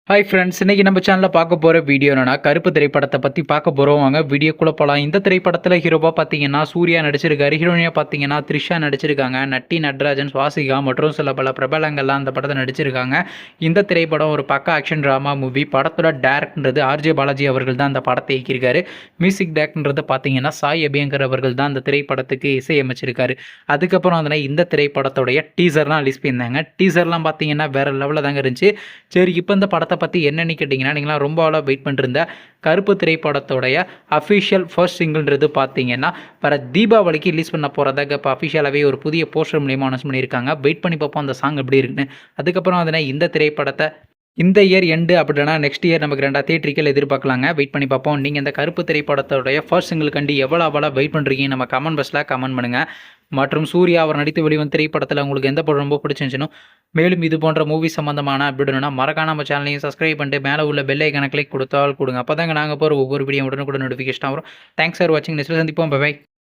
Hi friends, இன்னைக்கு நம்ம சேனலில் பார்க்க போகிற வீடியோ என்னன்னா கருப்பு திரைப்படத்தை பற்றி பார்க்க போகிறோம். வாங்க வீடியோக்குள்ளே போகலாம். இந்த திரைப்படத்தில் ஹீரோவாக பார்த்தீங்கன்னா சூர்யா நடிச்சிருக்காரு. ஹீரோயினியாக பார்த்தீங்கன்னா த்ரிஷா நடிச்சிருக்காங்க. நட்டி நட்ராஜன், சுவாசிகா மற்றும் சில பல பிரபலங்கள்லாம் அந்த படத்தை நடிச்சிருக்காங்க. இந்த திரைப்படம் ஒரு பக்கா ஆக்ஷன் ட்ராமா மூவி. படத்தோட டேரக்டர்ன்றது ஆர்ஜே பாலாஜி அவர்கள் தான் அந்த படத்தை இயக்கியிருக்காரு. மியூசிக் டேரக்டர்ன்றது பார்த்தீங்கன்னா சாய் அபியங்கர் அவர்கள் தான் அந்த திரைப்படத்துக்கு இசையமைச்சிருக்காரு. அதுக்கப்புறம் அதனால் இந்த திரைப்படத்துடைய டீசர்லாம் ரிலீஸ் பண்ணியிருந்தாங்க. டீசர்லாம் பார்த்தீங்கன்னா வேறு லெவலில் தாங்க இருந்துச்சு. சரி, இப்போ இந்த படத்தை பற்றி என்னன்னு கேட்டிங்கன்னா, நீங்களாம் ரொம்ப ஆளாக வெயிட் பண்ணிருந்த கருப்பு திரைப்படத்தோடைய அஃபிஷியல் ஃபர்ஸ்ட் சிங்கிள்ன்றது பார்த்தீங்கன்னா வர தீபாவளிக்கு ரிலீஸ் பண்ண போகிறதாக இப்போ அஃபிஷியலாகவே ஒரு புதிய போஸ்டர் மூலியமாக அனௌன்ஸ் பண்ணியிருக்காங்க. வெயிட் பண்ணி பார்ப்போம் அந்த சாங் எப்படி இருக்குன்னு. அதுக்கப்புறம் அதனால் இந்த திரைப்படத்தை இந்த இயர் எண்டு அப்படின்னா நெக்ஸ்ட் இயர் நமக்கு 2 தியேட்டரிக்கல் எதிர்பார்க்கலாங்க. வெயிட் பண்ணி பார்ப்போம். நீங்கள் இந்த கருப்பு திரைப்படத்தோடைய ஃபர்ஸ்ட் சிங்கிள் கண்டு எவ்வளோ வெயிட் பண்ணுறீங்க நம்ம கமெண்ட் பாக்ஸில் கமெண்ட் பண்ணுங்கள். மற்றும் சூர்யா அவர் நடித்து வெளிவந்த திரைப்படத்தில் உங்களுக்கு எந்த படம் ரொம்ப பிடிச்சிருந்துச்சுன்னு, மேலும் இது போன்ற மூவி சம்மந்தமான அப்படின்னா மறக்காம நம்ம சேனலையும் சப்ஸ்கிரைப் பண்ணிட்டு மேலே உள்ள பெல் ஐக்கானை கிளிக் கொடுத்தால் கொடுங்க. அப்போ தாங்க நாங்கள் போகிற ஒவ்வொரு வீடியோ உடனுக்குடன் நோட்டிஃபிகேஷன் வரும். தேங்க்ஸ் ஃபார் வாட்சிங். நெக்ஸ்ட் சந்திப்போம். பை.